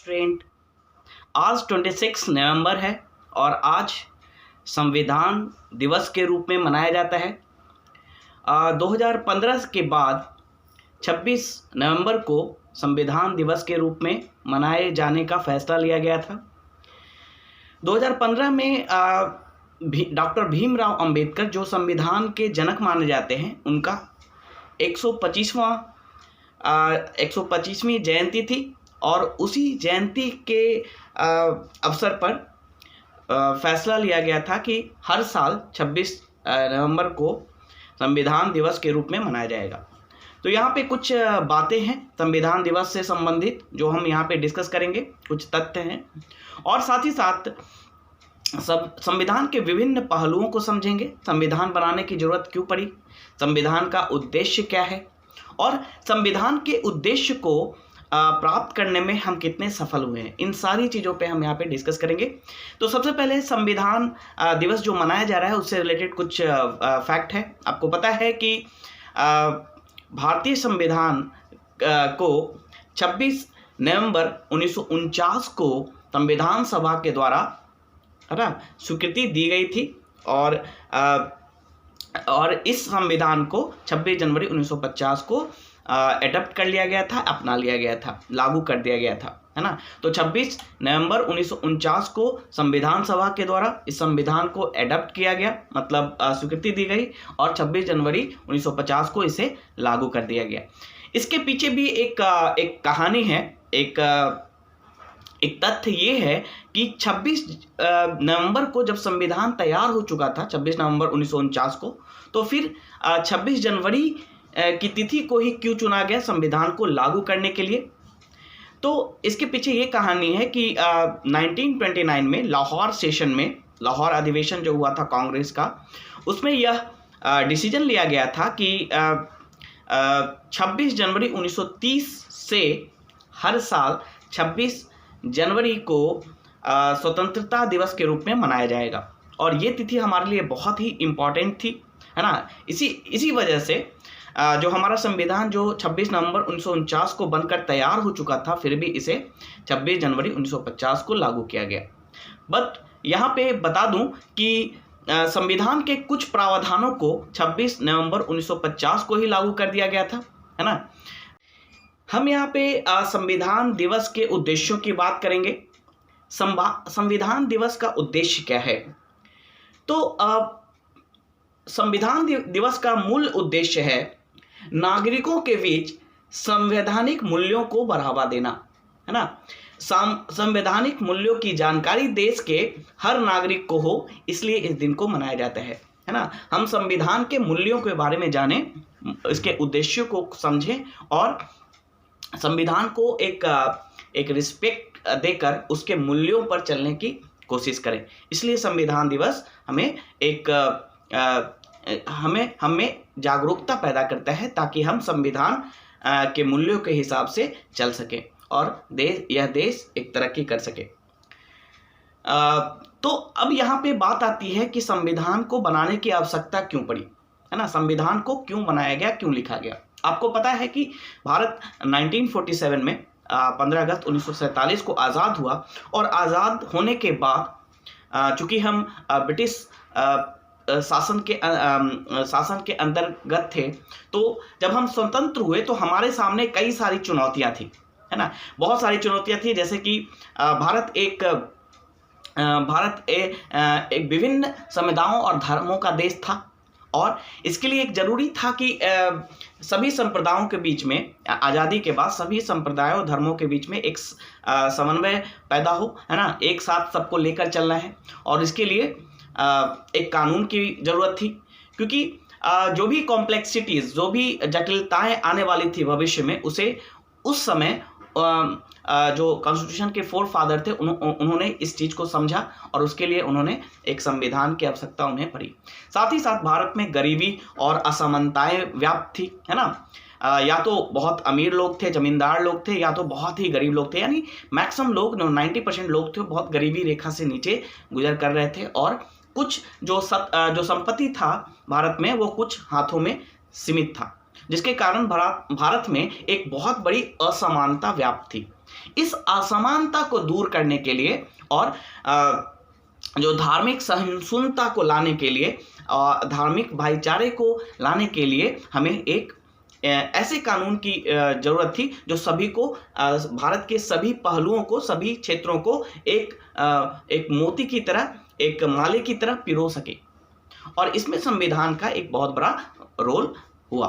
Student, आज 26 नवंबर है और आज संविधान दिवस के रूप में मनाया जाता है। 2015 के बाद 26 नवंबर को संविधान दिवस के रूप में मनाए जाने का फैसला लिया गया था। 2015 में डॉक्टर भीमराव अंबेडकर, जो संविधान के जनक माने जाते हैं, उनका 125वीं जयंती थी और उसी जयंती के अवसर पर फैसला लिया गया था कि हर साल 26 नवंबर को संविधान दिवस के रूप में मनाया जाएगा। तो यहाँ पे कुछ बातें हैं संविधान दिवस से संबंधित जो हम यहाँ पे डिस्कस करेंगे, कुछ तथ्य हैं और साथ ही साथ संविधान के विभिन्न पहलुओं को समझेंगे। संविधान बनाने की जरूरत क्यों पड़ी, संविधान का उद्देश्य क्या है और संविधान के उद्देश्य को प्राप्त करने में हम कितने सफल हुए हैं, इन सारी चीज़ों पे हम यहाँ पे डिस्कस करेंगे। तो सबसे पहले संविधान दिवस जो मनाया जा रहा है उससे रिलेटेड कुछ फैक्ट है। आपको पता है कि भारतीय संविधान को 26 नवंबर 1949 को संविधान सभा के द्वारा स्वीकृति दी गई थी और इस संविधान को 26 जनवरी 1950 को एडॉप्ट कर लिया गया था, अपना लिया गया था, लागू कर दिया गया था, है ना। तो 26 नवंबर 1949 को संविधान सभा के द्वारा इस संविधान को एडॉप्ट किया गया, मतलब स्वीकृति दी गई और 26 जनवरी 1950 को इसे लागू कर दिया गया। इसके पीछे भी एक कहानी है, एक तथ्य ये है कि 26 नवंबर को जब संविधान तैयार हो चुका था, 26 नवंबर 1949 को, तो फिर 26 जनवरी की तिथि को ही क्यों चुना गया संविधान को लागू करने के लिए। तो इसके पीछे ये कहानी है कि 1929 में लाहौर सेशन में, लाहौर अधिवेशन जो हुआ था कांग्रेस का, उसमें यह डिसीजन लिया गया था कि 26 जनवरी 1930 से हर साल 26 जनवरी को स्वतंत्रता दिवस के रूप में मनाया जाएगा और ये तिथि हमारे लिए बहुत ही इम्पॉर्टेंट थी, है ना। इसी वजह से जो हमारा संविधान जो 26 नवंबर 1949 को बनकर तैयार हो चुका था, फिर भी इसे 26 जनवरी 1950 को लागू किया गया। बट यहाँ पे बता दूं कि संविधान के कुछ प्रावधानों को 26 नवंबर 1950 को ही लागू कर दिया गया था, है ना। हम यहाँ पे संविधान दिवस के उद्देश्यों की बात करेंगे। संविधान दिवस का उद्देश्य क्या है? तो संविधान दिवस का मूल उद्देश्य है नागरिकों के बीच संवैधानिक मूल्यों को बढ़ावा देना, है ना। संवैधानिक मूल्यों की जानकारी देश के हर नागरिक को हो, इसलिए इस दिन को मनाया जाता है ना। हम संविधान के मूल्यों के बारे में जानें, इसके उद्देश्यों को समझें और संविधान को एक रिस्पेक्ट देकर उसके मूल्यों पर चलने की कोशिश करें। इसलिए संविधान दिवस हमें हमें जागरूकता पैदा करता है ताकि हम संविधान के मूल्यों के हिसाब से चल सकें और यह देश एक तरक्की कर सके। तो अब यहाँ पे बात आती है कि संविधान को बनाने की आवश्यकता क्यों पड़ी, है ना। संविधान को क्यों बनाया गया, क्यों लिखा गया? आपको पता है कि भारत 1947 में 15 अगस्त 1947 को आज़ाद हुआ और आज़ाद होने के बाद चूँकि हम ब्रिटिश शासन के अंतर्गत थे, तो जब हम स्वतंत्र हुए तो हमारे सामने कई सारी चुनौतियां थी, है ना। बहुत सारी चुनौतियां थी, जैसे कि भारत एक विभिन्न समुदायों और धर्मों का देश था और इसके लिए एक जरूरी था कि सभी संप्रदायों के बीच में, आज़ादी के बाद सभी संप्रदायों और धर्मों के बीच में एक समन्वय पैदा हो, है ना। एक साथ सबको लेकर चलना है और इसके लिए एक कानून की ज़रूरत थी, क्योंकि जो भी कॉम्प्लेक्सिटीज़, जो भी जटिलताएं आने वाली थी भविष्य में, उसे उस समय जो कॉन्स्टिट्यूशन के 4 फादर थे उन्होंने इस चीज़ को समझा और उसके लिए उन्होंने एक संविधान की आवश्यकता उन्हें पड़ी। साथ ही साथ भारत में गरीबी और असमानताएं व्याप्त थी, है ना। या तो बहुत अमीर लोग थे, जमींदार लोग थे, या तो बहुत ही गरीब लोग थे, यानी मैक्सिमम लोग 90% लोग थे बहुत गरीबी रेखा से नीचे गुजर कर रहे थे और कुछ जो संपत्ति था भारत में वो कुछ हाथों में सीमित था, जिसके कारण भारत में एक बहुत बड़ी असमानता व्याप्त थी। इस असमानता को दूर करने के लिए और जो धार्मिक सहिष्णुता को लाने के लिए, धार्मिक भाईचारे को लाने के लिए हमें एक ऐसे कानून की जरूरत थी जो सभी को, भारत के सभी पहलुओं को, सभी क्षेत्रों को एक मोती की तरह, एक माले की तरह पिरो सके। और इसमें संविधान का एक बहुत बड़ा रोल हुआ।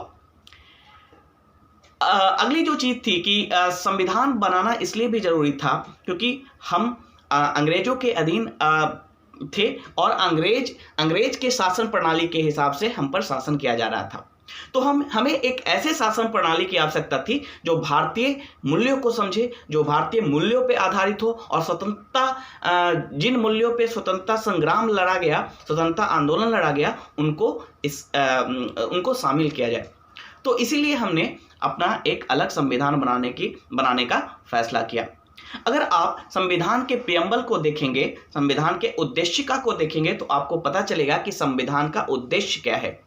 अगली जो चीज थी कि संविधान बनाना इसलिए भी जरूरी था क्योंकि हम अंग्रेजों के अधीन थे और अंग्रेज के शासन प्रणाली के हिसाब से हम पर शासन किया जा रहा था। तो हमें एक ऐसे शासन प्रणाली की आवश्यकता थी जो भारतीय मूल्यों को समझे, जो भारतीय मूल्यों पे आधारित हो और स्वतंत्रता, जिन मूल्यों पे स्वतंत्रता संग्राम लड़ा गया, स्वतंत्रता आंदोलन लड़ा गया, उनको शामिल किया जाए। तो इसीलिए हमने अपना एक अलग संविधान बनाने का फैसला किया। अगर आप संविधान के प्रियम्बल को देखेंगे, संविधान के उद्देशिका को देखेंगे, तो आपको पता चलेगा कि संविधान का उद्देश्य क्या है।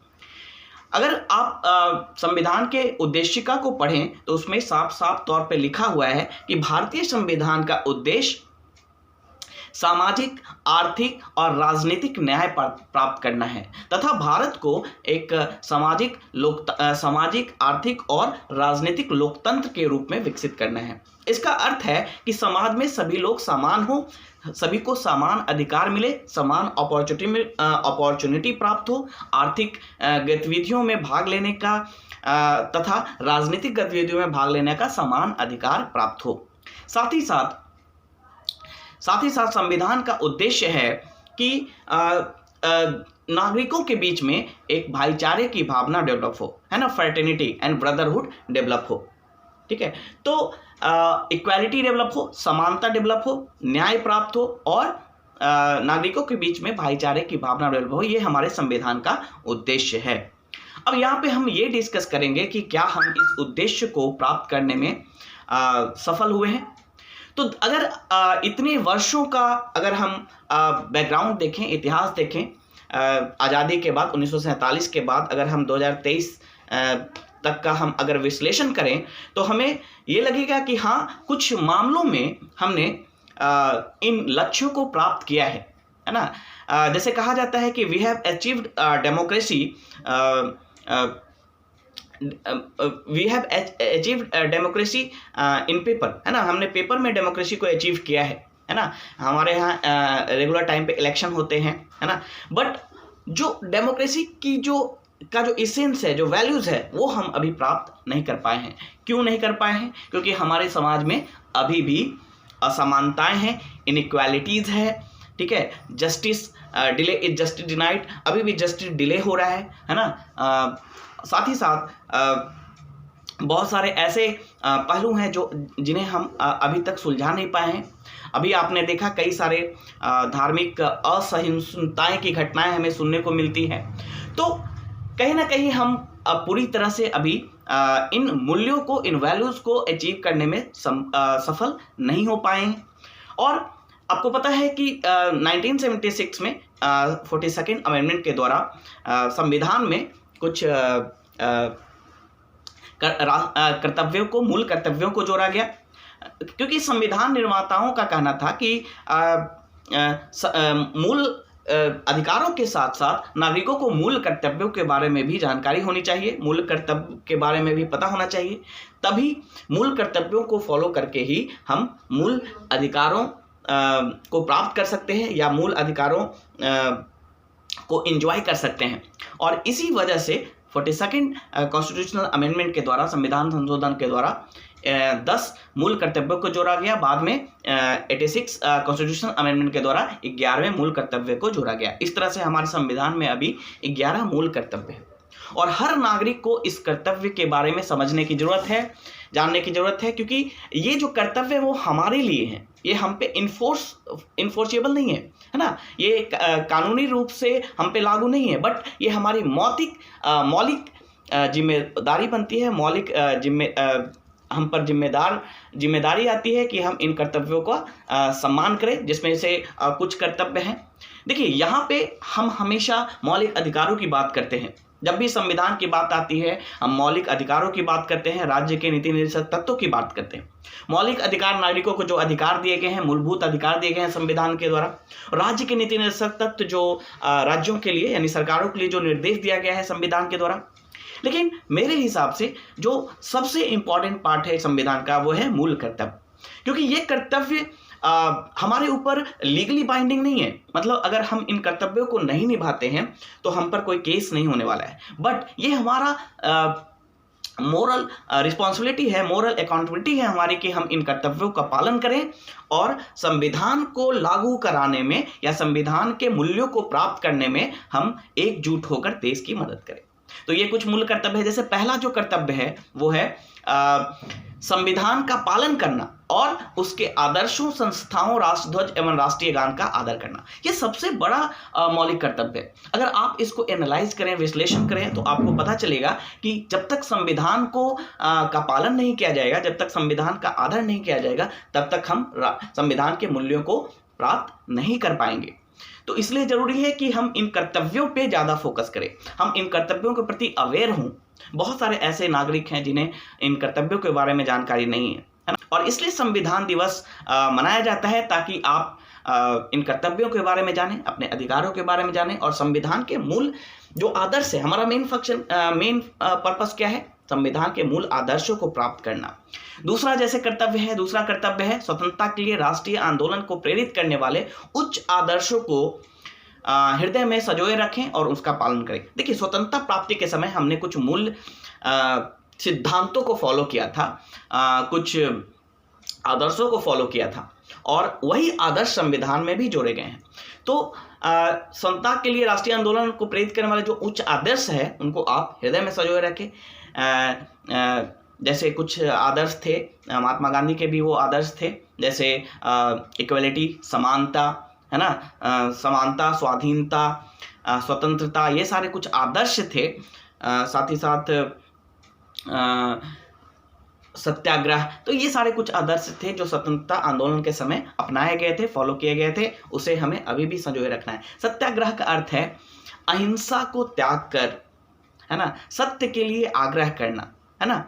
अगर आप संविधान के उद्देशिका को पढ़ें तो उसमें साफ साफ तौर पे लिखा हुआ है कि भारतीय संविधान का उद्देश्य सामाजिक, आर्थिक और राजनीतिक न्याय प्राप्त करना है तथा भारत को एक सामाजिक, आर्थिक और राजनीतिक लोकतंत्र के रूप में विकसित करना है। इसका अर्थ है कि समाज में सभी लोग समान हो, सभी को समान अधिकार मिले, समान अपॉर्चुनिटी प्राप्त हो, आर्थिक गतिविधियों में भाग लेने का तथा राजनीतिक गतिविधियों में भाग लेने का समान अधिकार प्राप्त हो। साथ ही साथ संविधान का उद्देश्य है कि नागरिकों के बीच में एक भाईचारे की भावना डेवलप हो, है ना, फ्रेटर्निटी एंड ब्रदरहुड डेवलप हो। ठीक है, तो इक्वालिटी डेवलप हो, समानता डेवलप हो, न्याय प्राप्त हो और नागरिकों के बीच में भाईचारे की भावना डेवलप हो। ये हमारे संविधान का उद्देश्य है। अब यहाँ पे हम ये डिस्कस करेंगे कि क्या हम इस उद्देश्य को प्राप्त करने में सफल हुए हैं। तो अगर इतने वर्षों का अगर हम बैकग्राउंड देखें, इतिहास देखें, आज़ादी के बाद 1947 के बाद अगर हम 2023 तक का हम अगर विश्लेषण करें तो हमें ये लगेगा कि हाँ, कुछ मामलों में हमने इन लक्ष्यों को प्राप्त किया है ना। जैसे कहा जाता है कि we have achieved democracy, we have achieved democracy in paper, है ना। हमने पेपर में डेमोक्रेसी को अचीव किया है ना। हमारे यहाँ रेगुलर टाइम पे इलेक्शन होते हैं, है ना। बट जो डेमोक्रेसी की जो इसेंस है, जो वैल्यूज़ है, वो हम अभी प्राप्त नहीं कर पाए हैं। क्यों नहीं कर पाए हैं? क्योंकि हमारे समाज में अभी भी असमानताएं हैं, इनइक्वालिटीज़ है। ठीक है, justice delay is justice denied, अभी भी जस्टिस डिले हो रहा है ना। साथ ही साथ बहुत सारे ऐसे पहलू हैं जिन्हें हम अभी तक सुलझा नहीं पाए हैं। अभी आपने देखा कई सारे धार्मिक असहिष्णुताएं की घटनाएं हमें सुनने को मिलती हैं। तो कहीं ना कहीं हम पूरी तरह से अभी इन मूल्यों को, इन वैल्यूज़ को अचीव करने में सफल नहीं हो पाए हैं। और आपको पता है कि 1976 में 42nd अमेंडमेंट के द्वारा संविधान में कुछ कर्तव्यों को, मूल कर्तव्यों को जोड़ा गया, क्योंकि संविधान निर्माताओं का कहना था कि मूल अधिकारों के साथ साथ नागरिकों को मूल कर्तव्यों के बारे में भी जानकारी होनी चाहिए, मूल कर्तव्य के बारे में भी पता होना चाहिए। तभी मूल कर्तव्यों को फॉलो करके ही हम मूल अधिकारों को प्राप्त कर सकते हैं या मूल अधिकारों को एंजॉय कर सकते हैं। और इसी वजह से 42nd कॉन्स्टिट्यूशनल अमेंडमेंट के द्वारा, संविधान संशोधन के द्वारा 10 मूल कर्तव्यों को जोड़ा गया। बाद में 86 कॉन्स्टिट्यूशनल अमेंडमेंट के द्वारा 11वें मूल कर्तव्य को जोड़ा गया। इस तरह से हमारे संविधान में अभी 11 मूल कर्तव्य हैं और हर नागरिक को इस कर्तव्य के बारे में समझने की जरूरत है, जानने की जरूरत है, क्योंकि ये जो कर्तव्य है वो हमारे लिए हैं, ये हम पे इन्फोर्सेबल नहीं है ना। ये कानूनी रूप से हम पे लागू नहीं है, बट ये हमारी मौलिक जिम्मेदारी बनती है, मौलिक हम पर जिम्मेदारी आती है कि हम इन कर्तव्यों का सम्मान करें, जिसमें से कुछ कर्तव्य हैं। देखिए, यहाँ पे हम हमेशा मौलिक अधिकारों की बात करते हैं, जब भी संविधान की बात आती है, हम मौलिक अधिकारों की बात करते हैं, राज्य के नीति निर्देशक तत्वों की बात करते हैं। मौलिक अधिकार, नागरिकों को जो अधिकार दिए गए हैं, मूलभूत अधिकार दिए गए हैं संविधान के द्वारा। राज्य के नीति निर्देशक तत्व जो राज्यों के लिए यानी सरकारों के लिए जो निर्देश दिया गया है संविधान के द्वारा। लेकिन मेरे हिसाब से जो सबसे इंपॉर्टेंट पार्ट है संविधान का वो है मूल कर्तव्य, क्योंकि ये कर्तव्य हमारे ऊपर लीगली बाइंडिंग नहीं है। मतलब अगर हम इन कर्तव्यों को नहीं निभाते हैं तो हम पर कोई केस नहीं होने वाला है, बट ये हमारा मोरल रिस्पॉन्सिबिलिटी है, मोरल अकाउंटेबिलिटी है हमारी कि हम इन कर्तव्यों का पालन करें और संविधान को लागू कराने में या संविधान के मूल्यों को प्राप्त करने में हम एकजुट होकर देश की मदद करें। तो ये कुछ मूल कर्तव्य है। जैसे पहला जो कर्तव्य है वो है संविधान का पालन करना और उसके आदर्शों, संस्थाओं, राष्ट्रध्वज एवं राष्ट्रीय गान का आदर करना। ये सबसे बड़ा मौलिक कर्तव्य है। अगर आप इसको एनालाइज करें, विश्लेषण करें, तो आपको पता चलेगा कि जब तक संविधान को का पालन नहीं किया जाएगा, जब तक संविधान का आदर नहीं किया जाएगा, तब तक हम संविधान के मूल्यों को प्राप्त नहीं कर पाएंगे। तो इसलिए जरूरी है कि हम इन कर्तव्यों पे ज़्यादा फोकस करें, हम इन कर्तव्यों के प्रति अवेयर हों। बहुत सारे ऐसे नागरिक हैं जिन्हें इन कर्तव्यों के बारे में जानकारी नहीं है ना, और इसलिए संविधान दिवस मनाया जाता है ताकि आप इन कर्तव्यों के बारे में जानें, अपने अधिकारों के बारे में जानें और संविधान के मूल जो आदर्श है, हमारा मेन पर्पस क्या है, संविधान के मूल आदर्शों को प्राप्त करना। दूसरा कर्तव्य है स्वतंत्रता के लिए राष्ट्रीय आंदोलन को प्रेरित करने वाले उच्च आदर्शों को हृदय में संजोए रखें और उसका पालन करें। देखिए, स्वतंत्रता प्राप्ति के समय हमने कुछ मूल सिद्धांतों को फॉलो किया था, कुछ आदर्शों को फॉलो किया था और वही आदर्श संविधान में भी जोड़े गए हैं। तो स्वतंत्रता के लिए राष्ट्रीय आंदोलन को प्रेरित करने वाले जो उच्च आदर्श है उनको आप हृदय में संजोए रखें। जैसे कुछ आदर्श थे, महात्मा गांधी के भी वो आदर्श थे, जैसे इक्वलिटी, समानता, है ना, समानता, स्वाधीनता, स्वतंत्रता, ये सारे कुछ आदर्श थे। साथ ही साथ सत्याग्रह, तो ये सारे कुछ आदर्श थे जो स्वतंत्रता आंदोलन के समय अपनाए गए थे, फॉलो किए गए थे। उसे हमें अभी भी संजोए रखना है। सत्याग्रह का अर्थ है अहिंसा को त्याग कर, है ना, सत्य के लिए आग्रह करना, है ना,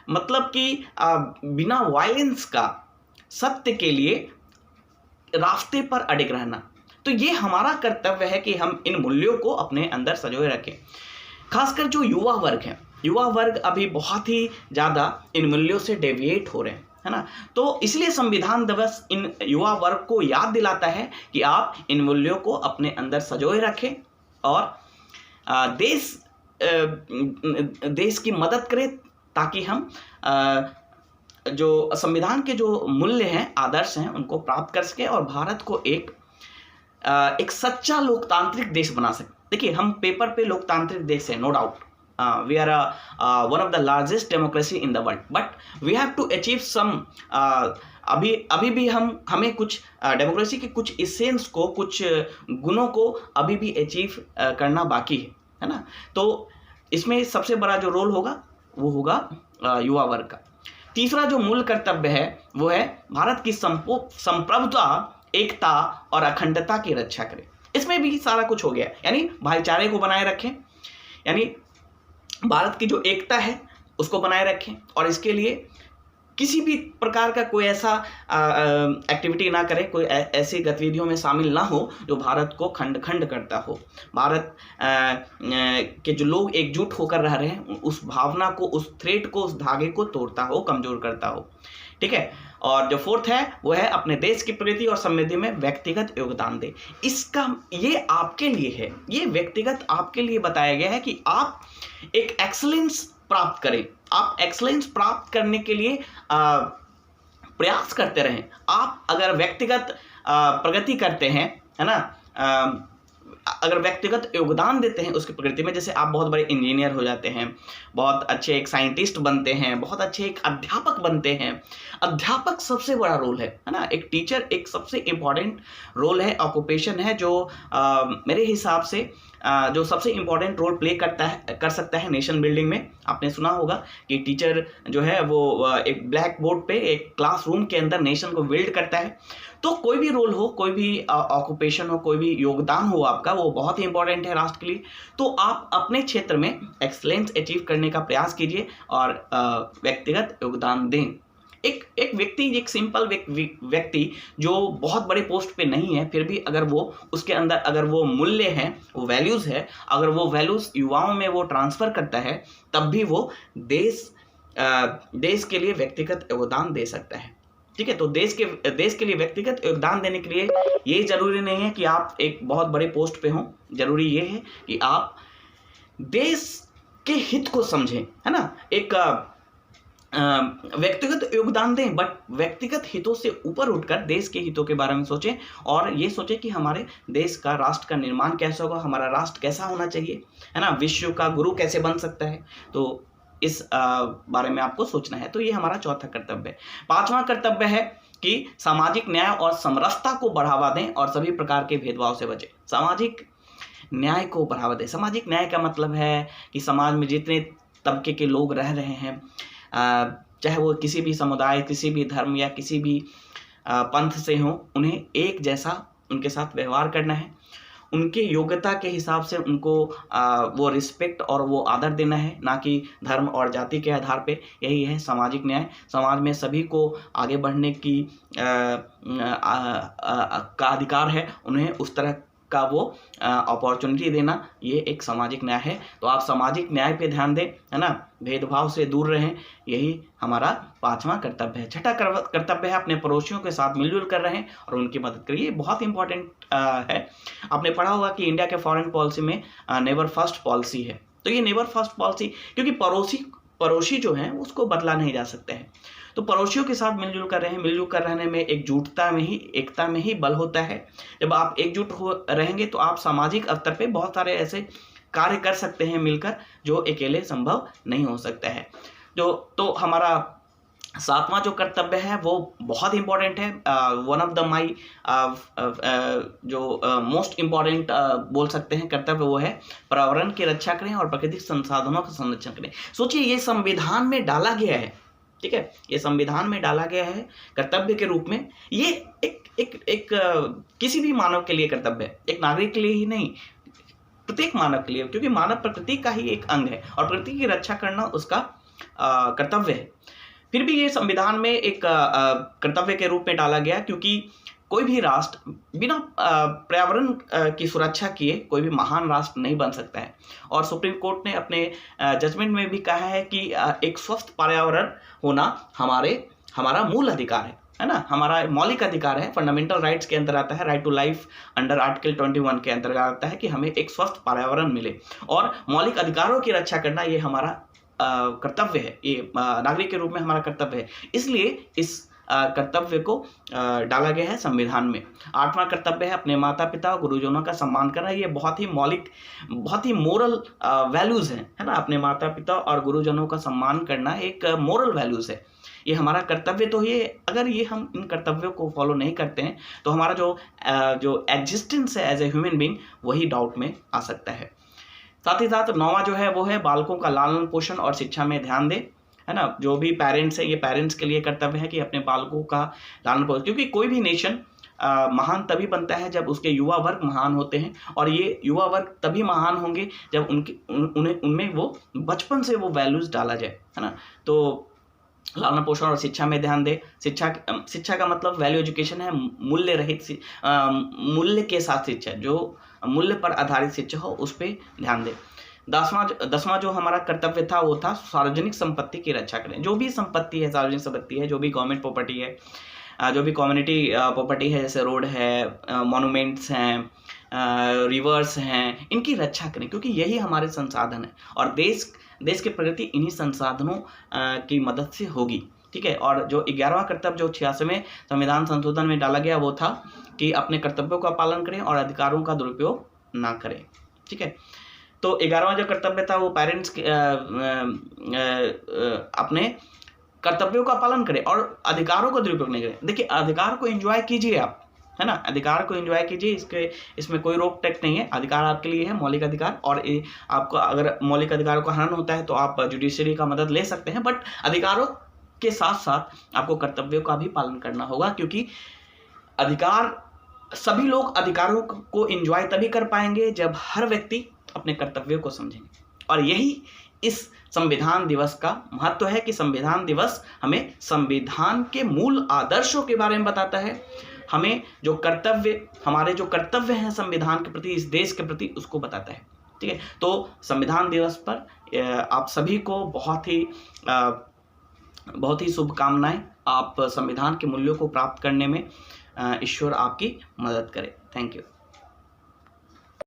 मतलब कि बिना वायलेंस का सत्य के लिए रास्ते पर अडिग रहना। तो ये हमारा कर्तव्य है कि हम इन मूल्यों को अपने अंदर संजोए रखें। खासकर जो युवा वर्ग है, युवा वर्ग अभी बहुत ही ज़्यादा इन मूल्यों से डेविएट हो रहे हैं, है ना। तो इसलिए संविधान दिवस इन युवा वर्ग को याद दिलाता है कि आप इन मूल्यों को अपने अंदर संजोए रखें और देश की मदद करें ताकि हम जो संविधान के जो मूल्य हैं, आदर्श हैं, उनको प्राप्त कर सके और भारत को एक सच्चा लोकतांत्रिक देश बना सके। देखिए, हम पेपर पे लोकतांत्रिक देश हैं, no doubt, we are one of the largest democracy in the world, but we have to achieve some अभी भी हमें कुछ डेमोक्रेसी के कुछ इसेंस को, कुछ गुणों को अभी भी अचीव करना बाकी है ना। तो इसमें सबसे बड़ा जो रोल होगा वो होगा युवा वर्ग का। तीसरा जो मूल कर्तव्य है वो है भारत की संप्रभुता, एकता और अखंडता की रक्षा करें। इसमें भी सारा कुछ हो गया, यानी भाईचारे को बनाए रखें, यानी भारत की जो एकता है उसको बनाए रखें और इसके लिए किसी भी प्रकार का कोई ऐसा एक्टिविटी ना करें, कोई ऐसी गतिविधियों में शामिल ना हो जो भारत को खंड खंड करता हो। भारत के जो लोग एकजुट होकर रह रहे हैं उस भावना को, उस थ्रेड को, उस धागे को तोड़ता हो, कमजोर करता हो। ठीक है। और जो फोर्थ है वो है अपने देश की प्रगति और समृद्धि में व्यक्तिगत योगदान दे। इसका ये आपके लिए है, ये व्यक्तिगत आपके लिए बताया गया है कि आप एक एक्सीलेंस प्राप्त करें। आप एक्सीलेंस प्राप्त करने के लिए प्रयास करते रहें। आप अगर व्यक्तिगत प्रगति करते हैं, है ना, अगर व्यक्तिगत योगदान देते हैं उसकी प्रगति में, जैसे आप बहुत बड़े इंजीनियर हो जाते हैं, बहुत अच्छे एक साइंटिस्ट बनते हैं, बहुत अच्छे एक अध्यापक बनते हैं। अध्यापक सबसे बड़ा रोल है ना। एक टीचर एक सबसे इम्पॉर्टेंट रोल है, ऑक्यूपेशन है जो मेरे हिसाब से जो सबसे इम्पोर्टेंट रोल प्ले कर सकता है नेशन बिल्डिंग में। आपने सुना होगा कि टीचर जो है वो एक ब्लैक बोर्ड पे एक क्लासरूम के अंदर नेशन को बिल्ड करता है। तो कोई भी रोल हो, कोई भी ऑक्यूपेशन हो, कोई भी योगदान हो आपका, वो बहुत ही इंपॉर्टेंट है राष्ट्र के लिए। तो आप अपने क्षेत्र में एक्सलेंस अचीव करने का प्रयास कीजिए और व्यक्तिगत योगदान दें। एक व्यक्ति, एक सिंपल व्यक्ति जो बहुत बड़े पोस्ट पे नहीं है, फिर भी अगर वो उसके अंदर अगर वो मूल्य है, वो वैल्यूज़ है, अगर वो वैल्यूज़ युवाओं में वो ट्रांसफ़र करता है, तब भी वो देश के लिए व्यक्तिगत योगदान दे सकता है। ठीक है, तो देश के लिए व्यक्तिगत योगदान देने के लिए ये ज़रूरी नहीं है कि आप एक बहुत बड़े पोस्ट पे हों। ज़रूरी ये है कि आप देश के हित को समझें, है ना। एक व्यक्तिगत योगदान दें, बट व्यक्तिगत हितों से ऊपर उठकर देश के हितों के बारे में सोचें और ये सोचें कि हमारे देश का, राष्ट्र का निर्माण कैसा होगा, हमारा राष्ट्र कैसा होना चाहिए, है ना, विश्व का गुरु कैसे बन सकता है। तो इस बारे में आपको सोचना है। तो ये हमारा चौथा कर्तव्य है। पांचवा कर्तव्य है कि सामाजिक न्याय और समरसता को बढ़ावा दें और सभी प्रकार के भेदभाव से बचें। सामाजिक न्याय को बढ़ावा दें। सामाजिक न्याय का मतलब है कि समाज में जितने तबके के लोग रह रहे हैं, चाहे वो किसी भी समुदाय, किसी भी धर्म या किसी भी पंथ से हों, उन्हें एक जैसा उनके साथ व्यवहार करना है। उनके योग्यता के हिसाब से उनको वो रिस्पेक्ट और वो आदर देना है, ना कि धर्म और जाति के आधार पे। यही है सामाजिक न्याय। समाज में सभी को आगे बढ़ने की का अधिकार है, उन्हें उस तरह का वो अपॉर्चुनिटी देना, ये एक सामाजिक न्याय है। तो आप सामाजिक न्याय पे ध्यान दें, है ना, भेदभाव से दूर रहें। यही हमारा पांचवा कर्तव्य है। छठा कर्तव्य है अपने पड़ोसियों के साथ मिलजुल कर रहें और उनकी मदद करिए। ये बहुत इंपॉर्टेंट है। आपने पढ़ा होगा कि इंडिया के फॉरेन पॉलिसी में नेवर फर्स्ट पॉलिसी है। तो ये नेवर फर्स्ट पॉलिसी, क्योंकि पड़ोसी जो हैं उसको बदला नहीं जा सकता है। तो पड़ोसियों के साथ मिलजुल कर रहे हैं। मिलजुल कर रहने में एकजुटता में ही, एकता में ही बल होता है। जब आप एकजुट हो रहेंगे तो आप सामाजिक स्तर पे बहुत सारे ऐसे कार्य कर सकते हैं मिलकर, जो अकेले संभव नहीं हो सकता है। तो हमारा सातवां जो कर्तव्य है वो बहुत इंपॉर्टेंट है। वन ऑफ द माई जो मोस्ट इम्पॉर्टेंट बोल सकते हैं कर्तव्य, वो है पर्यावरण की रक्षा करें और प्राकृतिक संसाधनों का संरक्षण करें। सोचिए, ये संविधान में डाला गया है। ठीक है, ये संविधान में डाला गया है कर्तव्य के रूप में। ये एक किसी भी मानव के लिए कर्तव्य है, एक नागरिक के लिए ही नहीं, प्रत्येक मानव के लिए, क्योंकि मानव प्रकृति का ही एक अंग है और प्रकृति की रक्षा करना उसका कर्तव्य है। फिर भी ये संविधान में एक कर्तव्य के रूप में डाला गया, क्योंकि कोई भी राष्ट्र बिना पर्यावरण की सुरक्षा किए कोई भी महान राष्ट्र नहीं बन सकता है। और सुप्रीम कोर्ट ने अपने जजमेंट में भी कहा है कि एक स्वस्थ पर्यावरण होना हमारा मूल अधिकार है ना, हमारा मौलिक अधिकार है। फंडामेंटल राइट्स के अंदर आता है, right to life under article 21 के अंतर्गत आता है कि हमें एक स्वस्थ पर्यावरण मिले और मौलिक अधिकारों की रक्षा करना ये हमारा कर्तव्य है, ये नागरिक के रूप में हमारा कर्तव्य है। इसलिए इस कर्तव्य को डाला गया है संविधान में। आठवां कर्तव्य है अपने माता पिता और गुरुजनों का सम्मान करना। ये बहुत ही मौलिक, बहुत ही मोरल वैल्यूज़ हैं, है ना। अपने माता पिता और गुरुजनों का सम्मान करना एक मोरल वैल्यूज़ है, ये हमारा कर्तव्य। तो ये अगर ये हम इन कर्तव्यों को फॉलो नहीं करते हैं तो हमारा जो एग्जिस्टेंस है एज ए ह्यूमन बीइंग, वही डाउट में आ सकता है। साथ ही साथ नौवां जो है वो है बालकों का लालन पोषण और शिक्षा में ध्यान दें, है ना। जो भी पेरेंट्स हैं, ये पेरेंट्स के लिए कर्तव्य है कि अपने बालकों का लालन पोषण, क्योंकि कोई भी नेशन महान तभी बनता है जब उसके युवा वर्ग महान होते हैं, और ये युवा वर्ग तभी महान होंगे जब उनमें वो बचपन से वो वैल्यूज़ डाला जाए, है ना। तो लालन पोषण और शिक्षा में ध्यान दे। शिक्षा का मतलब वैल्यू एजुकेशन है, मूल्य रहित, मूल्य के साथ शिक्षा, जो मूल्य पर आधारित शिक्षा हो, उस पर ध्यान दे। दसवां जो हमारा कर्तव्य था वो था सार्वजनिक संपत्ति की रक्षा करें। जो भी संपत्ति है, सार्वजनिक संपत्ति है, जो भी गवर्नमेंट प्रॉपर्टी है, जो भी कम्युनिटी प्रॉपर्टी है, जैसे रोड है, मॉन्यूमेंट्स हैं, रिवर्स हैं, इनकी रक्षा करें, क्योंकि यही हमारे संसाधन है और देश की प्रगति इन्हीं संसाधनों की मदद से होगी। ठीक है, और जो 11वां कर्तव्य जो 86वें संविधान संशोधन में डाला गया वो था कि अपने कर्तव्यों का पालन करें और अधिकारों का दुरुपयोग ना करें। ठीक है, तो 11वां जो कर्तव्य था वो पेरेंट्स अपने कर्तव्यों का पालन करें और अधिकारों का दुरुपयोग नहीं करें। देखिए, अधिकार को एंजॉय कीजिए आप, है ना। अधिकार को एंजॉय कीजिए, इसमें कोई रोक टैक नहीं है, अधिकार आपके लिए है, मौलिक अधिकार। और आपको अगर मौलिक अधिकारों का हनन होता है तो आप जुडिशरी का मदद ले सकते हैं, बट अधिकारों के साथ साथ आपको कर्तव्यों का भी पालन करना होगा, क्योंकि सभी लोग अधिकारों को एंजॉय तभी कर पाएंगे जब हर व्यक्ति अपने कर्तव्यों को समझेंगे। और यही इस संविधान दिवस का महत्व है कि संविधान दिवस हमें संविधान के मूल आदर्शों के बारे में बताता है, हमें हमारे जो कर्तव्य हैं संविधान के प्रति, इस देश के प्रति, उसको बताता है। ठीक है, तो संविधान दिवस पर आप सभी को बहुत ही शुभकामनाएं। आप संविधान के मूल्यों को प्राप्त करने में ईश्वर आपकी मदद करे। Thank you.